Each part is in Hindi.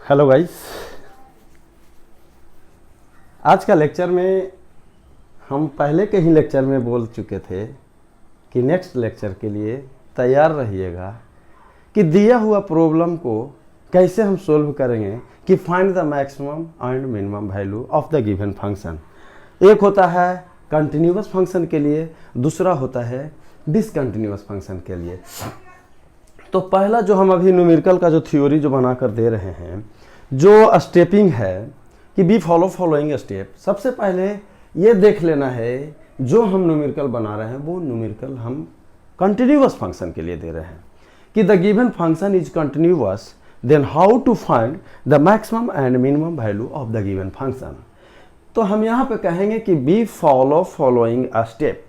हेलो गाइस, आज का लेक्चर में हम पहले के ही लेक्चर में बोल चुके थे कि नेक्स्ट लेक्चर के लिए तैयार रहिएगा कि दिया हुआ प्रॉब्लम को कैसे हम सोल्व करेंगे कि find the maximum and minimum value of the given function. एक होता है कंटिन्यूअस फंक्शन के लिए, दूसरा होता है डिसकंटिन्यूअस फंक्शन के लिए। तो पहला जो हम अभी न्यूमेरिकल का जो थ्योरी जो बनाकर दे रहे हैं, जो स्टेपिंग है कि बी फॉलोइंग स्टेप। सबसे पहले ये देख लेना है जो हम न्यूमेरिकल बना रहे हैं वो न्यूमेरिकल हम कंटिन्यूअस फंक्शन के लिए दे रहे हैं कि the given function is continuous, then how to find the maximum and minimum value of the given function. तो हम यहाँ पे कहेंगे कि बी फॉलोइंग स्टेप।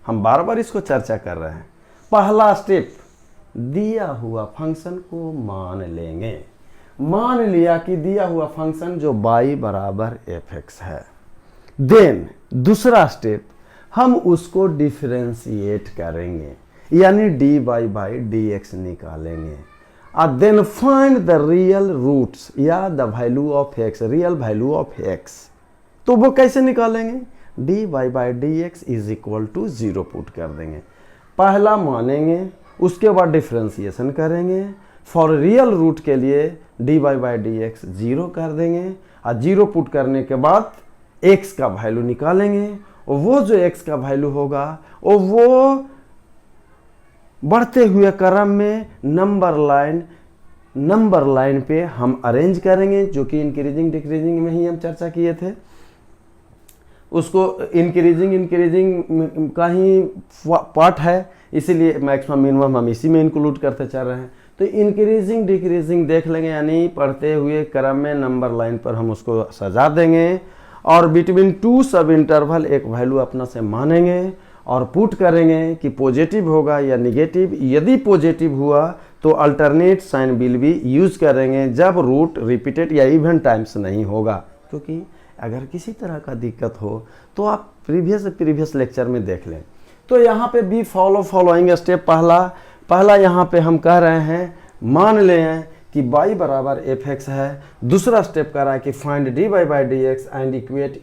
हम बार बार इसको चर्चा कर रहे हैं। पहला स्टेप, दिया हुआ फंक्शन को मान लेंगे। मान लिया कि दिया हुआ फंक्शन जो y बराबर fx है। देन दूसरा स्टेप, हम उसको डिफरेंशिएट करेंगे यानी dy बाई dx निकालेंगे। और then find the real roots या the value of x, real value of x। तो वो कैसे निकालेंगे? dy by dx is equal to 0 put कर देंगे। पहला मानेंगे, उसके बाद डिफरेंशिएशन करेंगे। फॉर रियल रूट के लिए dy बाई dx 0 कर देंगे और 0 पुट करने के बाद x का वैल्यू निकालेंगे। और वो जो x का वैल्यू होगा वो बढ़ते हुए क्रम में नंबर लाइन पे हम अरेंज करेंगे, जो कि इंक्रीजिंग डिक्रीजिंग में ही हम चर्चा किए थे। उसको इंक्रीजिंग का ही पार्ट है, इसीलिए मैक्सिमम मिनिमम हम इसी में इंक्लूड करते चल रहे हैं। तो इंक्रीजिंग डिक्रीजिंग देख लेंगे, यानी पढ़ते हुए क्रम में नंबर लाइन पर हम उसको सजा देंगे और बिटवीन टू सब इंटरवल एक वैल्यू अपना से मानेंगे और पुट करेंगे कि पॉजिटिव होगा या निगेटिव। यदि पॉजिटिव हुआ तो alternate sign will be use करेंगे जब रूट रिपीटेड या इवन टाइम्स नहीं होगा। क्योंकि अगर किसी तरह का दिक्कत हो तो आप प्रीवियस लेक्चर में देख लें। तो यहाँ पे बी फॉलोइंग स्टेप पहला यहाँ पे हम कह रहे हैं मान लें कि y बराबर fx है। दूसरा स्टेप कह रहा है कि find dy by dx and equate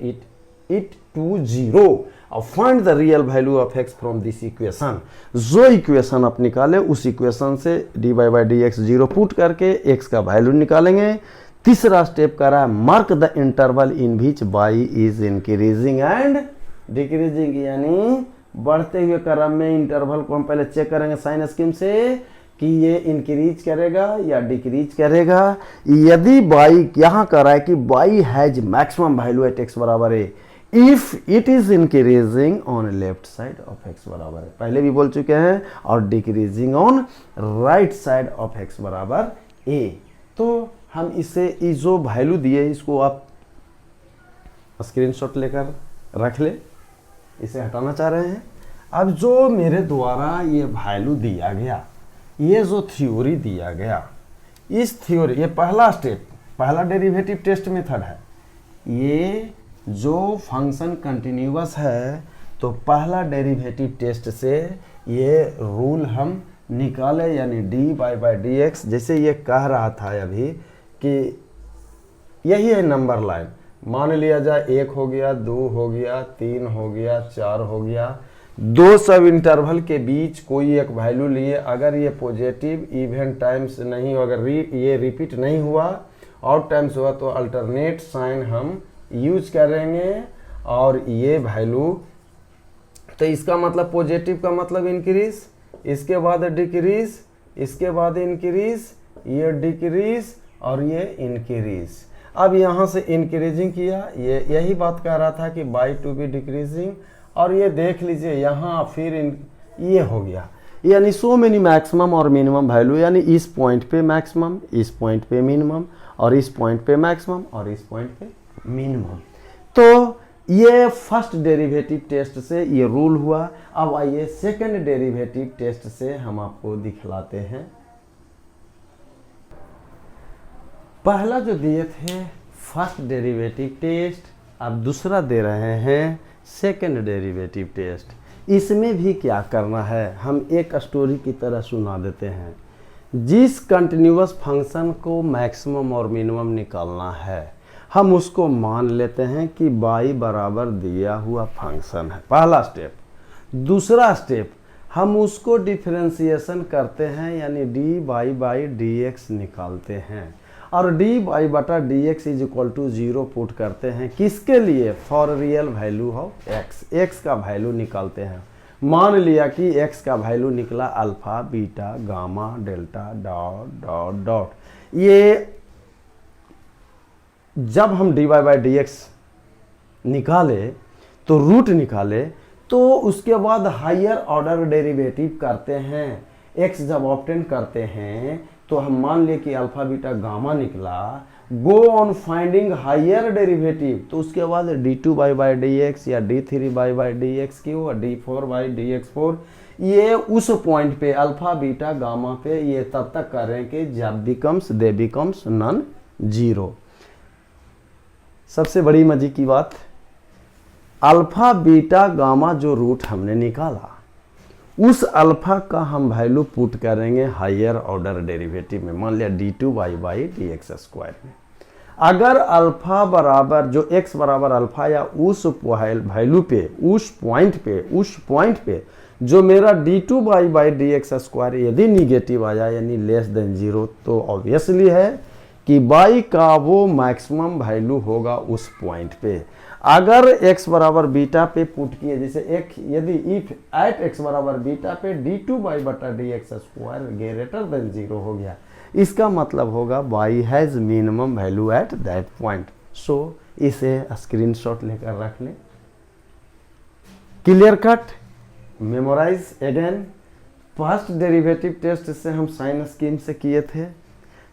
it to 0 और find the real value of x from this equation. जो इक्वेशन आप निकाले उस इक्वेशन से dy बाई dx 0 पुट करके x का वैल्यू निकालेंगे। तीसरा स्टेप कर रहा है mark the interval in which y is increasing and decreasing, यानी बढ़ते हुए क्रम में इंटरवल को हम पहले चेक करेंगे साइन स्कीम से कि ये इंक्रीज करेगा या डिक्रीज करेगा। यदि y यहाँ कर रहा है कि y has maximum value at x बराबर है if it is increasing on left side of x बराबर है, पहले भी बोल चुके हैं, और decreasing on right side of x बराबर a। तो हम इसे जो वैल्यू दिए इसको आप स्क्रीनशॉट लेकर रख ले, इसे हटाना चाह रहे हैं। अब जो मेरे द्वारा ये वैल्यू दिया गया, ये जो थ्योरी दिया गया, इस थ्योरी, ये पहला स्टेप, पहला डेरिवेटिव टेस्ट मेथड है। ये जो फंक्शन कंटिन्यूअस है तो पहला डेरिवेटिव टेस्ट से ये रूल हम निकाले, यानी dy बाई dx। जैसे ये कह रहा था अभी कि यही है नंबर लाइन। मान लिया जाए 1 हो गया, 2 हो गया, 3 हो गया, 4 हो गया। दो सब इंटरवल के बीच कोई एक वैल्यू लिए, अगर ये पॉजिटिव इवन टाइम्स नहीं हो, अगर ये रिपीट नहीं हुआ और टाइम्स हुआ तो अल्टरनेट साइन हम यूज करेंगे और ये वैल्यू। तो इसका मतलब पॉजिटिव का मतलब इंक्रीज, इसके बाद डिक्रीज, इसके बाद इंक्रीज, ये डिक्रीज और ये इंक्रीज। अब यहाँ से इंक्रीजिंग किया, ये यही बात कह रहा था कि बाई टू बी डिक्रीजिंग, और ये देख लीजिए यहाँ फिर ये हो गया, यानी सो मेनी मैक्सिमम और मिनिमम वैल्यू, यानी इस पॉइंट पे मैक्सिमम, इस पॉइंट पे मिनिमम, और इस पॉइंट पे मैक्सिमम और इस पॉइंट पे मिनिमम। तो ये फर्स्ट डेरिवेटिव टेस्ट से ये रूल हुआ। अब आइए सेकंड डेरिवेटिव टेस्ट से हम आपको दिखलाते हैं। पहला जो दिए थे फर्स्ट डेरिवेटिव टेस्ट, अब दूसरा दे रहे हैं सेकंड डेरिवेटिव टेस्ट। इसमें भी क्या करना है, हम एक स्टोरी की तरह सुना देते हैं जिस कंटिन्यूअस फंक्शन को मैक्सिमम और मिनिमम निकालना है हम उसको मान लेते हैं कि y बराबर दिया हुआ फंक्शन है, पहला स्टेप। दूसरा स्टेप हम उसको डिफरेंशिएशन करते हैं यानी dy बाई dx निकालते हैं और dy बटा dx is equal to 0 put करते हैं किसके लिए, for real value of x, x का वैल्यू निकालते हैं। मान लिया कि x का वैल्यू निकला alpha beta gamma delta dot dot dot. ये जब हम dy बाई dx निकाले तो रूट निकाले तो उसके बाद हायर ऑर्डर डेरिवेटिव करते हैं, x जब ऑब्टेन करते हैं तो हम मान लिए कि अल्फा बीटा गामा निकला, go on finding higher derivative तो उसके बाद d2 बाई dx या d3 बाई dx क्यों d4 बाई dx 4, ये उस पॉइंट पे अल्फा बीटा गामा पे ये तब तक कर रहे हैं कि जब दे बिकम्स नॉन जीरो। सबसे बड़ी मजे की बात, अल्फा बीटा गामा जो रूट हमने निकाला उस अल्फा का हम वैल्यू पुट करेंगे हायर ऑर्डर डेरिवेटिव में, मान लिया d2 बाई dx स्क्वायर में। अगर अल्फा बराबर जो x बराबर अल्फा या उस वैल्यू पे उस पॉइंट पे जो मेरा d2 बाई dx स्क्वायर यदि निगेटिव आया यानी लेस देन 0 तो ऑब्वियसली है कि y का वो मैक्सिमम वैल्यू होगा उस पॉइंट पे। अगर x बराबर बीटा पे पुट किए, जैसे एक यदि इफ एट x बराबर बीटा पे d2 बाई बटा dx स्क्वायर ग्रेटर देन 0 हो गया, इसका मतलब होगा y has minimum value at that point. So इसे स्क्रीनशॉट लेकर रख लें। Clear cut, memorise again. First derivative test से हम साइन स्कीम से किए थे,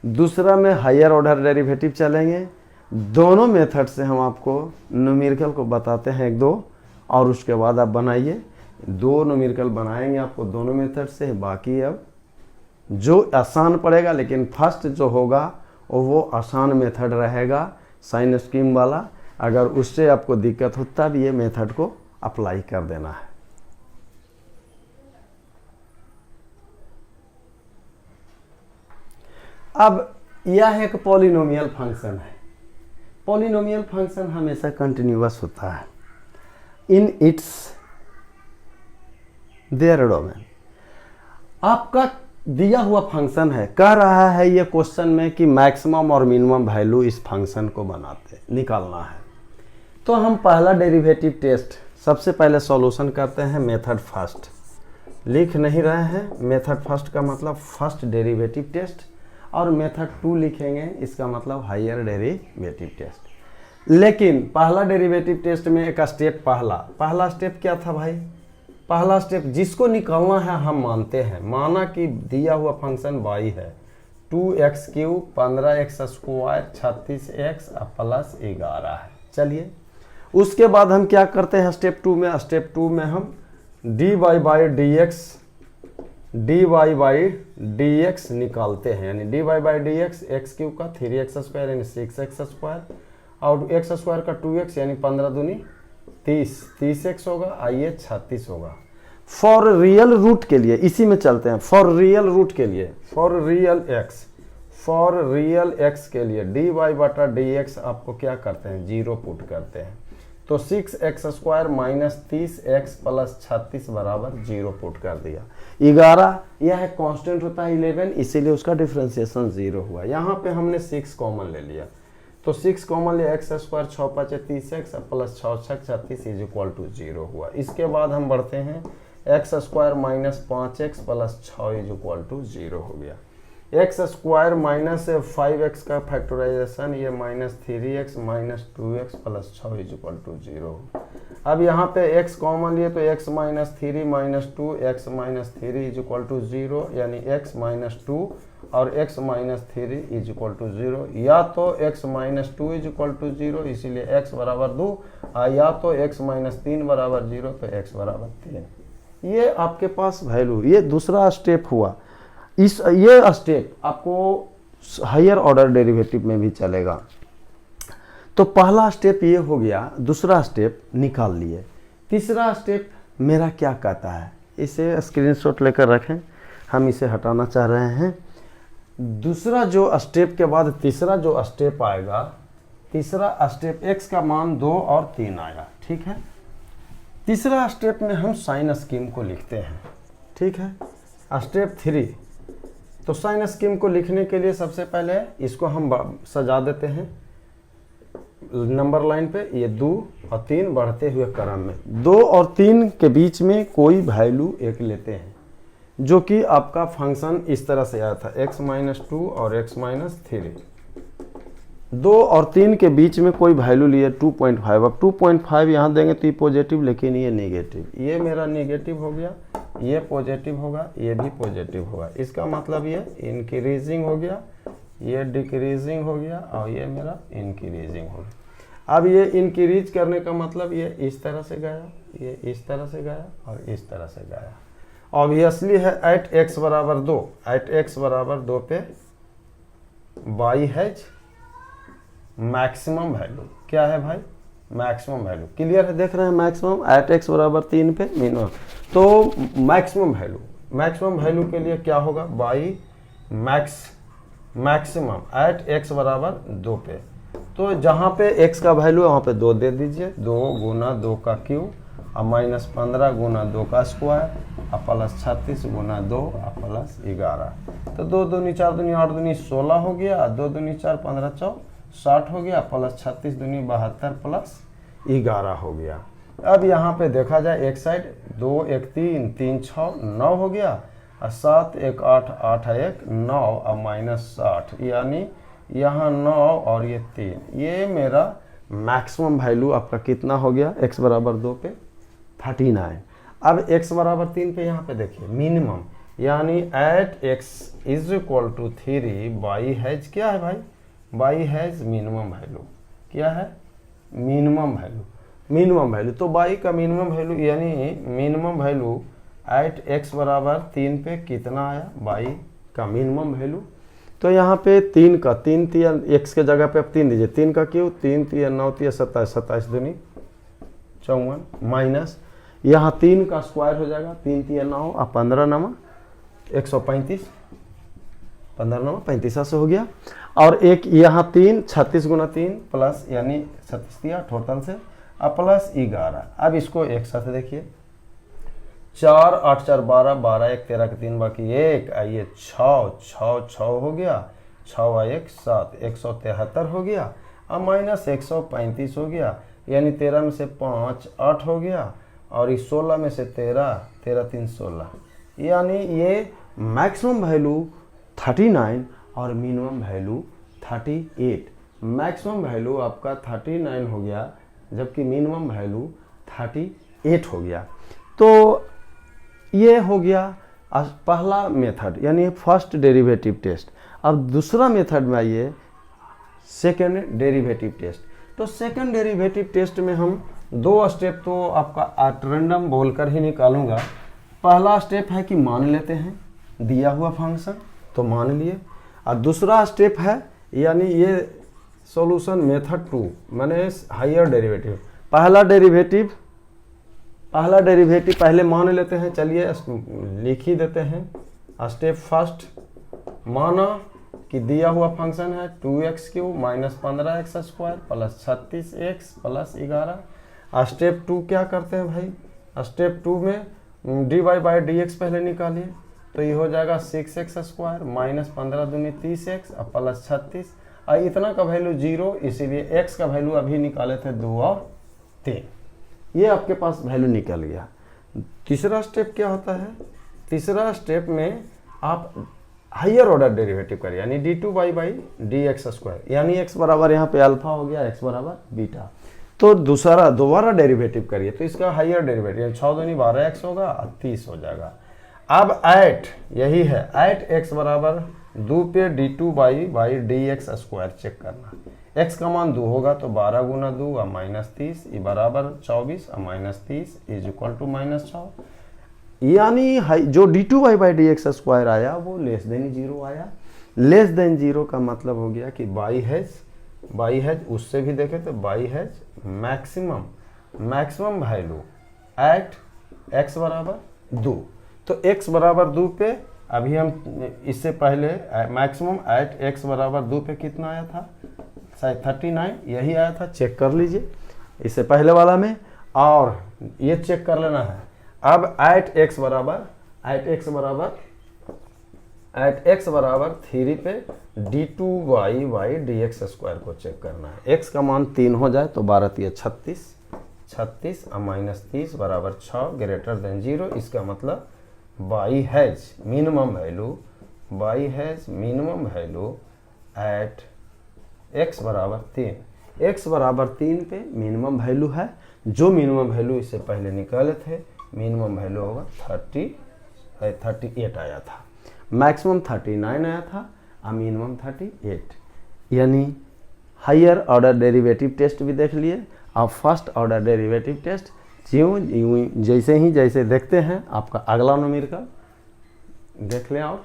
दूसरा में हायर ऑर्डर डेरिवेटिव चलेंगे। दोनों मेथड से हम आपको न्यूमेरिकल को बताते हैं एक दो और उसके बाद आप बनाइए। दो न्यूमेरिकल बनाएंगे आपको दोनों मेथड से, बाकी अब जो आसान पड़ेगा, लेकिन फर्स्ट जो होगा वो आसान मेथड रहेगा साइन स्कीम वाला। अगर उससे आपको दिक्कत हो तब ये मेथड को अप्लाई कर देना है। अब यह एक पॉलिनोमियल फंक्शन है। पॉलिनोमियल फंक्शन हमेशा कंटिन्यूअस होता है इन इट्स देयर डोमेन। आपका दिया हुआ फंक्शन है, कह रहा है ये क्वेश्चन में कि मैक्सिमम और मिनिमम वैल्यू इस फंक्शन को निकालना है। तो हम पहला डेरिवेटिव टेस्ट सबसे पहले सॉल्यूशन करते हैं मेथड फर्स्ट। लिख नहीं रहे हैं, मेथड फर्स्ट का मतलब फर्स्ट डेरिवेटिव टेस्ट और मेथड 2 लिखेंगे, इसका मतलब हायर डेरिवेटिव टेस्ट। लेकिन पहला डेरिवेटिव टेस्ट में एक स्टेप पहला स्टेप क्या था भाई, पहला स्टेप जिसको निकालना है हम मानते हैं, माना कि दिया हुआ फंक्शन y है 2x cube 15x square 36x plus 11 है। चलिए उसके बाद हम क्या करते हैं स्टेप 2 में, स्टेप 2 में हम dy बाई dx निकालते हैं, यानी dy by dx x cube का 3x स्क्वायर यानी 6x स्क्वायर और x स्क्वायर का 2x यानी 15 दूनी 30x होगा, आइए 36 होगा। फॉर रियल रूट के लिए इसी में चलते हैं, फॉर रियल रूट के लिए फॉर रियल x के लिए dy बटा dx आपको क्या करते हैं 0 पुट करते हैं, तो 6x square minus 30x plus 36 बराबर 0 पुट कर दिया। 11 यह कांस्टेंट होता है 11, इसीलिए उसका डिफरेंशिएशन 0 हुआ। यहाँ पे हमने 6 कॉमन ले लिया, तो 6 कॉमन लिया, x square 6 5 30x plus 6 6 36 is equal to 0 हुआ। इसके बाद हम बढ़ते हैं x square minus 5x plus 6 is equal to 0 हो गया। x स्क्वायर माइनस 5x का फैक्टराइजेशन ये minus 3x minus 2x plus 6 is equal to 0। अब यहाँ पे x कॉमन लिए तो x minus 3 minus 2 x minus 3 is equal to 0, यानी x माइनस 2 और x minus 3 is equal to 0, या तो x minus 2 is equal to 0 इसीलिए x बराबर 2, या तो x माइनस 3 बराबर 0 तो x बराबर 3। ये आपके पास वैल्यू, ये दूसरा स्टेप हुआ। ये स्टेप आपको हायर ऑर्डर डेरिवेटिव में भी चलेगा। तो पहला स्टेप ये हो गया, दूसरा स्टेप निकाल लिए। तीसरा स्टेप मेरा क्या कहता है, इसे स्क्रीनशॉट लेकर रखें, हम इसे हटाना चाह रहे हैं। दूसरा जो स्टेप के बाद तीसरा जो स्टेप आएगा, तीसरा स्टेप x का मान 2 और 3 आएगा, ठीक है। तीसरा स्टेप में हम साइन स्कीम को लिखते हैं, ठीक है। स्टेप 3, तो साइन स्कीम को लिखने के लिए सबसे पहले इसको हम सजा देते हैं नंबर लाइन पे, ये 2 और 3 बढ़ते हुए क्रम में। 2 और 3 के बीच में कोई वैल्यू एक लेते हैं, जो कि आपका फंक्शन इस तरह से आया था x-2 और x-3। 2 और 3 के बीच में कोई वैल्यू लिए 2.5। अब 2.5 यहाँ देंगे तो ये पॉजिटिव, लेकिन ये नेगेटिव, ये मेरा नेगेटिव हो गया, ये पॉजिटिव होगा, ये भी पॉजिटिव होगा। इसका मतलब ये इंक्रीजिंग हो गया, ये डिक्रीजिंग हो गया और ये मेरा इंक्रीजिंग हो गया। अब ये इंक्रीज करने का मतलब ये इस तरह से गया, ये इस तरह से गया और इस तरह से गया। ऑब्वियसली है एट x बराबर 2, एट x बराबर 2 पे y हैज मैक्सिमम वैल्यू। क्या है भाई? Maximum value. क्लियर है? देख रहे हैं मैक्सिमम एट x बराबर 3 पे मिनिमम। तो मैक्सिमम वैल्यू, मैक्सिमम वैल्यू के लिए क्या होगा? y मैक्सिमम एट x बराबर 2 पे। तो जहाँ पे x का वैल्यू है वहाँ पे 2 दे दीजिए, 2 गुना 2 का क्यूब और -15 गुना 2 का स्क्वायर और प्लस 36 गुना 2 और प्लस 11। तो 2 दूनी 4 दूनी 8 दूनी 16 हो गया, 2 दूनी 4 15 4 60 हो गया, प्लस 36 दूनी 72 प्लस 11 हो गया। अब यहाँ पे देखा जाए एक साइड 2 1 3 3 6 9 हो गया और 7 1 8 8 1 9 और -60, यानी यहाँ 9 और ये 3, ये मेरा मैक्सिमम वैल्यू आपका कितना हो गया? x बराबर 2 पे 39। अब x बराबर 3 पे यहाँ पे देखिए मिनिमम, यानी at x is equal to 3 y has क्या है भाई? y has minimum value. क्या है? Minimum value. मिनिमम वैल्यू तो y का मिनिमम वैल्यू, यानी मिनिमम वैल्यू एट x बराबर 3 पे कितना आया? y का मिनिमम वैल्यू। तो यहाँ पे 3 का 3 तिया x के जगह पे अब 3 दीजिए, 3 का क्यों? 3 तिया 9 तिया 27, 27 दूनी 54 माइनस यहाँ 3 का स्क्वायर हो जाएगा, 3 तिया 9 और 15 नमा 135, 15 नमा 35 से हो गया। और एक यहाँ 3 36 गुना 3 प्लस यानी 36 दिया टोटल से और प्लस 11। अब इसको एक साथ देखिए, 4 8 4 12 12 1 13 के 3 बाकी 1, आइए 6 6 6 हो गया, 6 1 7 173 हो गया और माइनस 135 हो गया, यानी 13 में से 5 8 हो गया और इस 16 में से 13 13 3 16, यानी ये मैक्सिमम वैल्यू 39 और मिनिमम वैल्यू 38। मैक्सिमम वैल्यू आपका 39 हो गया जबकि मिनिमम वैल्यू 38 हो गया। तो ये हो गया पहला मेथड, यानी फर्स्ट डेरिवेटिव टेस्ट। अब दूसरा मेथड में आइए, सेकेंड डेरिवेटिव टेस्ट। तो सेकेंड डेरिवेटिव टेस्ट में हम 2 स्टेप तो आपका एट रैंडम बोलकर ही निकालूंगा। पहला स्टेप है कि मान लेते हैं दिया हुआ फंक्शन, तो मान लिए। और दूसरा स्टेप है, यानी ये सॉल्यूशन मेथड 2 मैंने हायर डेरिवेटिव। पहला डेरिवेटिव पहले मान लेते हैं, चलिए लिख ही देते हैं। स्टेप फर्स्ट, माना कि दिया हुआ फंक्शन है 2x cube minus 15x square plus 36x plus 11। Step 2 क्या करते हैं भाई? स्टेप 2 में dy बाई dx पहले निकालिए, तो ये हो जाएगा 6x स्क्वायर माइनस 15 दूनी 30x और प्लस 36 और इतना का वैल्यू 0, इसीलिए x का वैल्यू अभी निकाले थे 2 और 3, ये आपके पास वैल्यू निकल गया। तीसरा स्टेप क्या होता है? तीसरा स्टेप में आप हायर ऑर्डर डेरिवेटिव करिए, यानी d2y बाई dx स्क्वायर, यानी x बराबर यहाँ पे अल्फा हो गया, x बराबर बीटा। तो दोबारा डेरिवेटिव करिए, तो इसका हायर डेरिवेटिव 6 दूनी 12x होगा और 30 हो जाएगा। अब एट यही है, एट x बराबर 2 पे d2y by dx square check करना। x का मान 2 होगा तो 12 गुना 2 और माइनस 30 ये बराबर 24 और माइनस 30 इज इक्वल टू -6, यानी जो d2y बाई dx स्क्वायर आया वो लेस देन 0 आया। लेस देन 0 का मतलब हो गया कि y हैज उससे भी देखे तो y has maximum value at x बराबर 2। तो x बराबर 2 पे अभी हम इससे पहले मैक्सिमम एट x बराबर 2 पे कितना आया था, शायद 39 यही आया था, चेक कर लीजिए इससे पहले वाला में, और ये चेक कर लेना है। अब एट x बराबर 3 पे d2y बाई dx स्क्वायर को चेक करना है। x का मान 3 हो जाए तो 12 3 36 और माइनस 30 बराबर 6 ग्रेटर देन 0। इसका मतलब y has minimum value at x बराबर 3। x बराबर 3 पे मिनिमम वैल्यू है, जो मिनिमम वैल्यू इससे पहले निकाले थे, मिनिमम वैल्यू होगा 38 आया था, मैक्सिमम 39 आया था और मिनिमम 38। यानी हायर ऑर्डर डेरिवेटिव टेस्ट भी देख लिए और फर्स्ट ऑर्डर डेरिवेटिव टेस्ट जैसे देखते हैं आपका अगला न्यूमेरिकल देख लें। और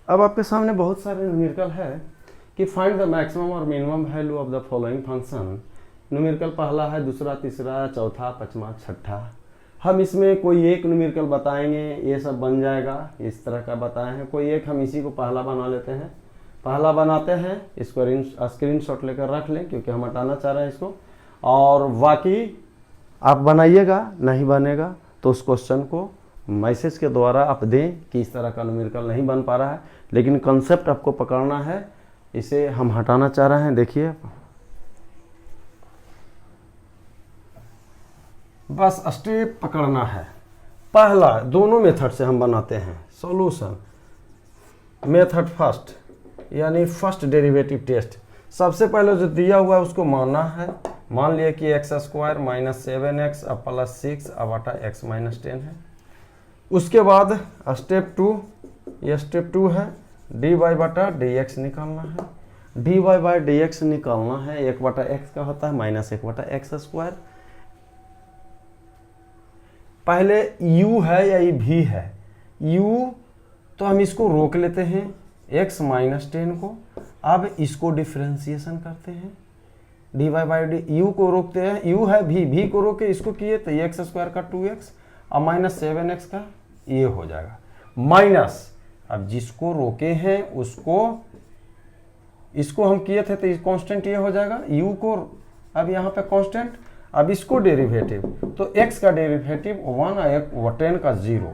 अब आपके सामने बहुत सारे न्यूमेरिकल है कि फाइंड द मैक्सिमम और minimum value of the following function. Numerical पहला है, दूसरा, तीसरा, चौथा, पांचवा, छठा। हम इसमें कोई एक न्यूमेरिकल बताएंगे, ये सब बन जाएगा, इस तरह का बताए हैं। कोई एक हम इसी को पहला बना लेते हैं, पहला बनाते हैं, इसको स्क्रीनशॉट लेकर रख लें क्योंकि हम हटाना चाह रहे हैं इसको। और बाकी आप बनाइएगा, नहीं बनेगा तो उस क्वेश्चन को मैसेज के द्वारा आप दें कि इस तरह का न्यूमेरिकल नहीं बन पा रहा है, लेकिन कंसेप्ट आपको पकड़ना है। इसे हम हटाना चाह रहे हैं, देखिए बस स्टेप पकड़ना है। पहला, दोनों मेथड से हम बनाते हैं सॉल्यूशन। मेथड फर्स्ट यानी फर्स्ट डेरिवेटिव टेस्ट। सबसे पहले जो दिया हुआ है उसको मानना है। मान लिया कि x स्क्वायर माइनस 7x अब प्लस 6 अब बटा x माइनस 10 है। उसके बाद स्टेप 2, ये स्टेप 2 है, dy बटा dx निकालना है। dy बाई dx निकालना है, 1 बटा x का होता है माइनस 1 बटा x स्क्वायर। पहले u है या ये v है, u तो हम इसको रोक लेते हैं x माइनस 10 को। अब इसको डिफ्रेंसिएशन करते हैं, dy बाई डी, u को रोकते हैं, u है v को रोके इसको किए तो x स्क्वायर का 2x और माइनस 7x का ये हो जाएगा माइनस। अब जिसको रोके हैं उसको, इसको हम किए थे तो कांस्टेंट ये हो जाएगा u को, अब यहाँ पे कांस्टेंट। अब इसको डेरिवेटिव तो x का डेरिवेटिव 1 और 10 का 0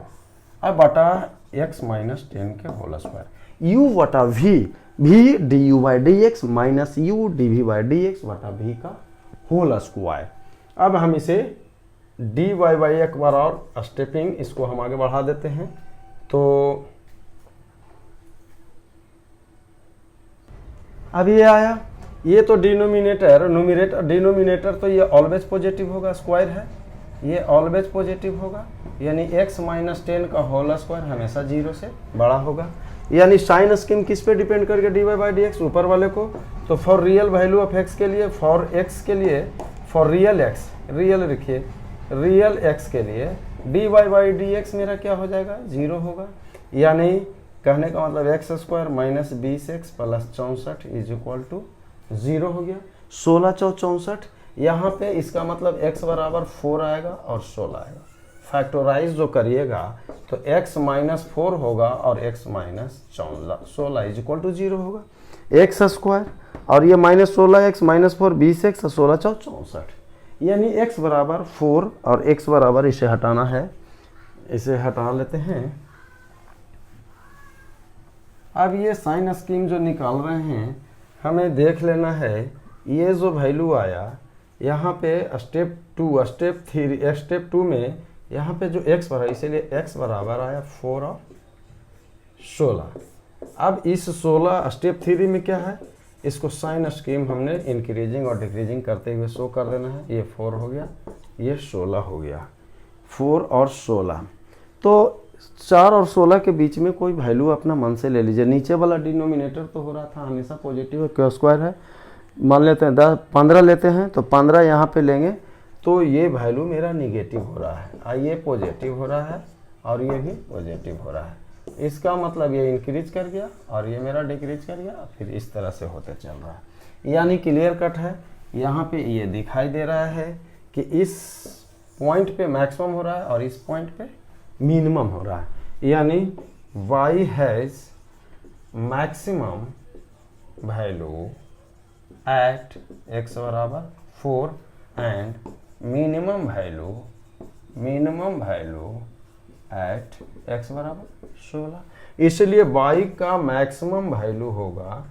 अब बटा x माइनस 10 के होल स्क्वायर, u बटा v D U by D X minus U D V by D X बटा v का होल स्क्वायर। अब हम इसे dy बाई एक बार और स्टेपिंग इसको हम आगे बढ़ा देते हैं। तो अब ये आया, ये तो डिनोमिनेटर तो ये ऑलवेज पॉजिटिव होगा, स्क्वायर है, ये ऑलवेज पॉजिटिव होगा, यानी x माइनस 10 का होल स्क्वायर हमेशा 0 से बड़ा होगा। यानी साइन स्कीम किस पे डिपेंड करके dy बाई डी एक्स, ऊपर वाले को। तो for real value of x के लिए, फॉर x के लिए, फॉर रियल x, रियल लिखिए, रियल x के लिए dy बाई डी एक्स मेरा क्या हो जाएगा, 0 होगा। यानी कहने का मतलब x square minus 20x plus 64 is equal to 0 हो गया। 16 चौ 64, यहाँ पे इसका मतलब x बराबर 4 आएगा और 16 आएगा। फैक्टोराइज जो करिएगा तो x माइनस 4 होगा और x minus 16 is equal to 0 होगा। x स्क्वायर और ये माइनस 16x माइनस 4 20x और 16 चौ 64, यानी x बराबर 4 और x बराबर, इसे हटाना है, इसे हटा लेते हैं। अब ये साइन स्कीम जो निकाल रहे हैं हमें देख लेना है, ये जो वैल्यू आया यहाँ पे स्टेप 2 में यहाँ पे जो x बराबर, इसीलिए x बराबर आया 4 और 16। अब इस 16 स्टेप 3 में क्या है, इसको साइन स्कीम हमने इंक्रीजिंग और डिक्रीजिंग करते हुए शो कर देना है। ये 4 हो गया, ये 16 हो गया, 4 और 16। तो 4 और 16 के बीच में कोई वैल्यू अपना मन से ले लीजिए। नीचे वाला डिनोमिनेटर तो हो रहा था हमेशा पॉजिटिव है, क्यों स्क्वायर है, मान लेते हैं 15 लेते हैं तो 15 यहाँ पे लेंगे तो ये वैल्यू मेरा निगेटिव हो रहा है और ये पॉजिटिव हो रहा है और ये भी पॉजिटिव हो रहा है। इसका मतलब ये इंक्रीज कर गया और ये मेरा डिक्रीज कर गया, फिर इस तरह से होते चल रहा है। यानी क्लियर कट है, यहाँ पे ये दिखाई दे रहा है कि इस पॉइंट पे मैक्सिमम हो रहा है और इस पॉइंट पे मिनिमम हो रहा है। यानी y has maximum value at x बराबर 4 and minimum value at x बराबर 16। इसलिए y का मैक्सिमम वैल्यू होगा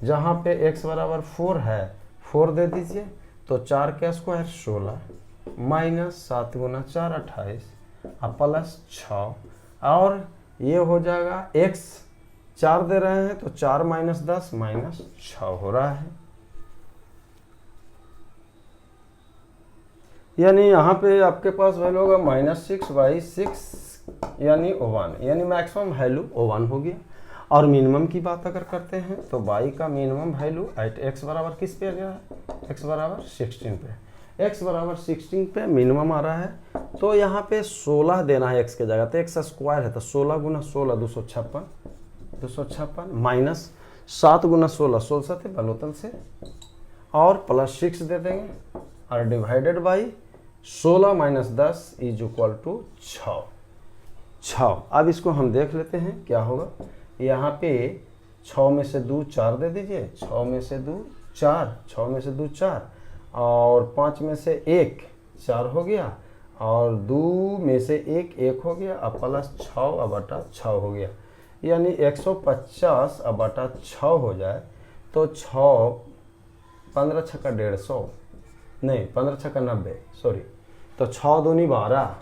जहाँ पे x बराबर 4 है, 4 दे दीजिए तो 4 का स्क्वायर 16 माइनस 7 गुना 4 28 और प्लस 6 और ये हो जाएगा x 4 दे रहे हैं तो 4 माइनस 10 माइनस 6 हो रहा है। यानी यहाँ पे आपके पास वैल्यू होगा -6/6 यानी 1, यानी मैक्सिमम वैल्यू 1 हो गया। और मिनिमम की बात अगर करते हैं तो y का मिनिमम वैल्यू एट x बराबर किस पे आ गया है, x बराबर 16 पे, x बराबर 16 पे मिनिमम आ रहा है। तो यहाँ पे 16 देना है x के जगह, तो x स्क्वायर है तो 16 गुना 16 256 माइनस 7 गुना 16 16 थे बलोतल से और प्लस 6 दे देंगे और divided by 16 minus 10 is equal to 6। अब इसको हम देख लेते हैं क्या होगा। यहाँ पे 6 में से 2 4 दे दीजिए, 6 में से 2 4, 6 में से 2 4 और 5 में से 1 4 हो गया और 2 में से 1 1 हो गया और प्लस 6/6 हो गया, यानी 150/6 हो जाए तो 6 15 छक्का 150 नहीं 15 छक्का 90 सॉरी, तो 6 दूनी 12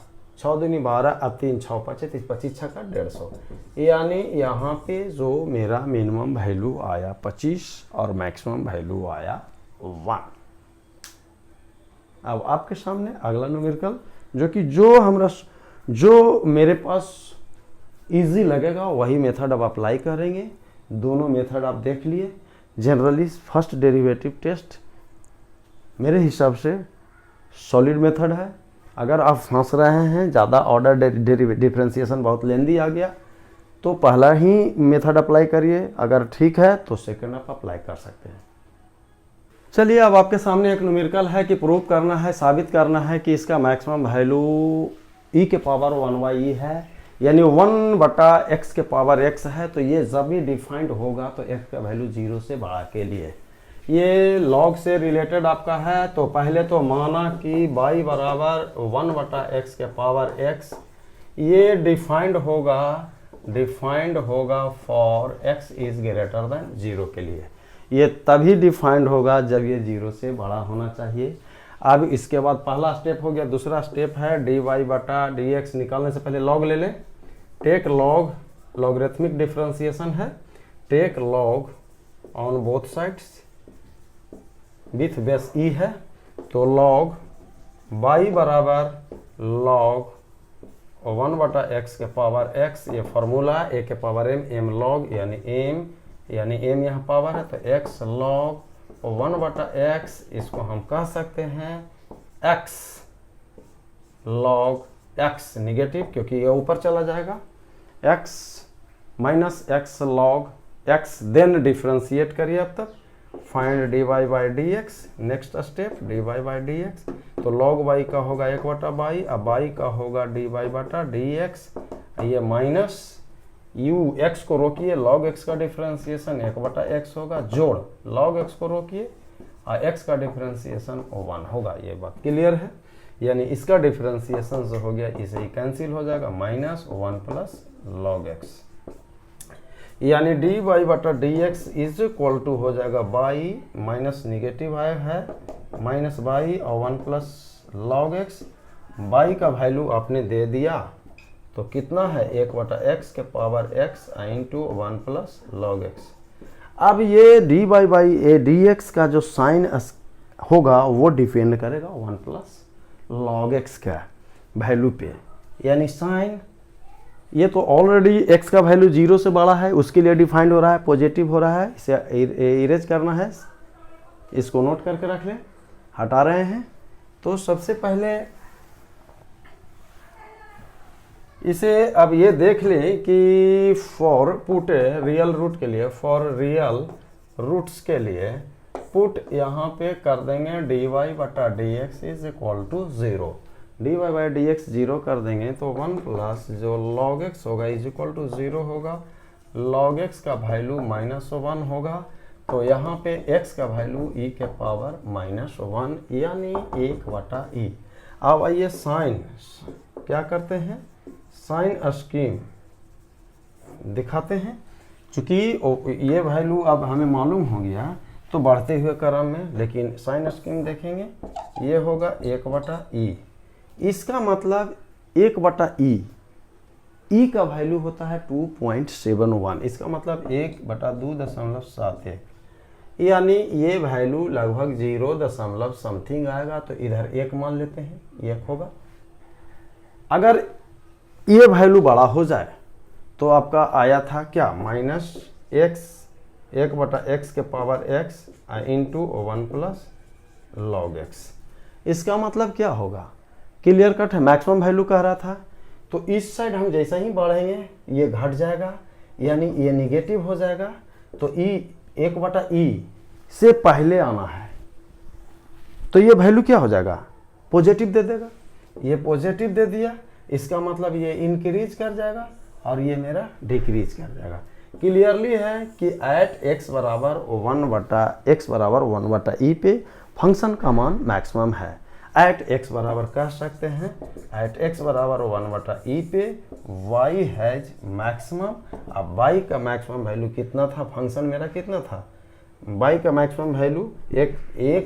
और 3 6 5 25 छक्का 150, यानी यहाँ पे जो मेरा मिनिमम वैल्यू आया 25 और मैक्सिमम वैल्यू आया 1। अब आपके सामने अगला न्यूमेरिकल जो मेरे पास इजी लगेगा वही मेथड अब अप्लाई करेंगे। दोनों मेथड आप देख लिए। जनरली फर्स्ट डेरिवेटिव टेस्ट मेरे हिसाब से सॉलिड मेथड है। अगर आप फंस रहे हैं ज़्यादा ऑर्डर डिफरेंशिएशन बहुत लेंदी आ गया तो पहला ही मेथड अप्लाई करिए, अगर ठीक है तो सेकंड आप अप्लाई कर सकते हैं। चलिए अब आपके सामने एक न्यूमेरिकल है कि प्रूव करना है, साबित करना है कि इसका मैक्सिमम वैल्यू e के पावर 1/e है, यानी 1/x के पावर x है। तो ये जब भी डिफाइंड होगा तो x का वैल्यू 0 से बड़ा के लिए, ये लॉग से रिलेटेड आपका है। तो पहले तो माना कि y बराबर 1/x के पावर x, ये डिफाइंड होगा for x is greater than 0 के लिए। ये तभी डिफाइंड होगा जब ये 0 से बड़ा होना चाहिए। अब इसके बाद पहला स्टेप हो गया। दूसरा स्टेप है dy/dx निकालने से पहले लॉग ले लें। टेक लॉग, लॉगरिथमिक डिफरेंशिएशन है, take log on both sides with base e है। तो लॉग y बराबर लॉग 1/x के पावर x, ये फॉर्मूला a के पावर m लॉग, यानी m यहाँ पावर है तो x लॉग 1/x, इसको हम कह सकते हैं x लॉग x निगेटिव क्योंकि ये ऊपर चला जाएगा, x minus x log x। Then differentiate करिए अब तक, find dy/dx। Next step dy/dx, तो log y का होगा 1/y, अब y का होगा dy/dx। ये माइनस u x को रोकिए, log x का डिफरेंशिएशन 1/x होगा, जोड़ log x को रोकिए और x का डिफरेंशिएशन 1 होगा। ये बात क्लियर है, यानी इसका डिफरेंशिएशन जो हो गया इसे ही कैंसिल हो जाएगा, -1 प्लस log x, यानी dy/dx इज इक्वल टू हो जाएगा y माइनस निगेटिव है माइनस y और 1 प्लस log x। y का वैल्यू आपने दे दिया तो कितना है 1/x के power x into 1 plus log x। अब ये dy/dx का जो साइन होगा वो डिपेंड करेगा 1 प्लस log x का वैल्यू पे, यानी साइन ये तो ऑलरेडी x का वैल्यू 0 से बड़ा है उसके लिए डिफाइंड हो रहा है, पॉजिटिव हो रहा है, इसे इरेज करना है, इसको नोट करके रख लें, हटा रहे हैं। तो सबसे पहले इसे अब ये देख लें कि फॉर पुट रियल रूट के लिए, फॉर रियल रूट्स के लिए पुट यहाँ पे कर देंगे dy/dx is equal to 0, dy by D x zero कर देंगे तो 1 प्लस जो log x होगा इज इक्वल टू 0 होगा, log x का वैल्यू -1 होगा, तो यहाँ पे x का वैल्यू e के पावर -1 यानी 1/e। अब आइए साइन क्या करते हैं, साइन स्कीम दिखाते हैं। चूँकि ये वैल्यू अब हमें मालूम हो गया तो बढ़ते हुए क्रम में, लेकिन साइन स्कीम देखेंगे ये होगा 1/e। इसका मतलब 1/e, e का वैल्यू होता है 2.71, इसका मतलब 1/2.71, यानी ये वैल्यू लगभग 0 समथिंग आएगा, तो इधर 1 मान लेते हैं, 1 होगा। अगर ये वैल्यू बड़ा हो जाए तो आपका आया था क्या, -x 1/x के power x into 1 plus log x। इसका मतलब क्या होगा, क्लियर कट है, मैक्सिमम वैल्यू कह रहा था, तो इस साइड हम जैसा ही बढ़ेंगे ये घट जाएगा, यानी ये निगेटिव हो जाएगा, तो e 1/e से पहले आना है, तो ये वैल्यू क्या हो जाएगा, पॉजिटिव दे देगा। ये पॉजिटिव दे दिया, इसका मतलब ये इंक्रीज कर जाएगा और ये मेरा डिक्रीज कर जाएगा। क्लियरली है कि एट x बराबर 1/e पे फंक्शन का मान मैक्सिमम है। एट x बराबर कह सकते हैं, एट x बराबर 1/e पे y हैज मैक्सिमम। अब y का मैक्सिमम वैल्यू कितना था, फंक्शन मेरा कितना था, y का मैक्सिमम वैल्यू 1/e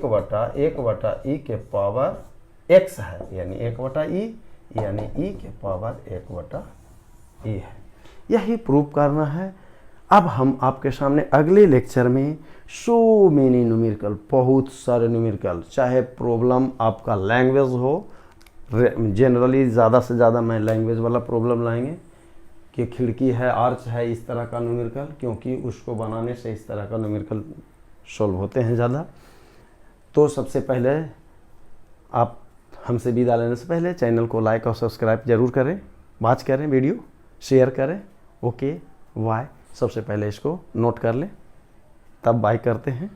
के पावर x है, यानी 1/e, यानी e के पावर 1/e है। यही प्रूव करना है। अब हम आपके सामने अगले लेक्चर में सो मेनी न्यूमेरिकल, बहुत सारे न्यूमेरिकल, चाहे प्रॉब्लम आपका लैंग्वेज हो, जनरली ज़्यादा से ज़्यादा मैं लैंग्वेज वाला प्रॉब्लम लाएंगे कि खिड़की है, आर्च है, इस तरह का न्यूमेरिकल, क्योंकि उसको बनाने से इस तरह का न्यूमेरिकल सॉल्व होते हैं ज़्यादा। तो सबसे पहले आप हमसे विदा लेने से पहले चैनल को लाइक और सब्सक्राइब जरूर करें, वॉच करें, वीडियो शेयर करें। ओके, वाई सबसे पहले इसको नोट कर लें, तब बाय करते हैं।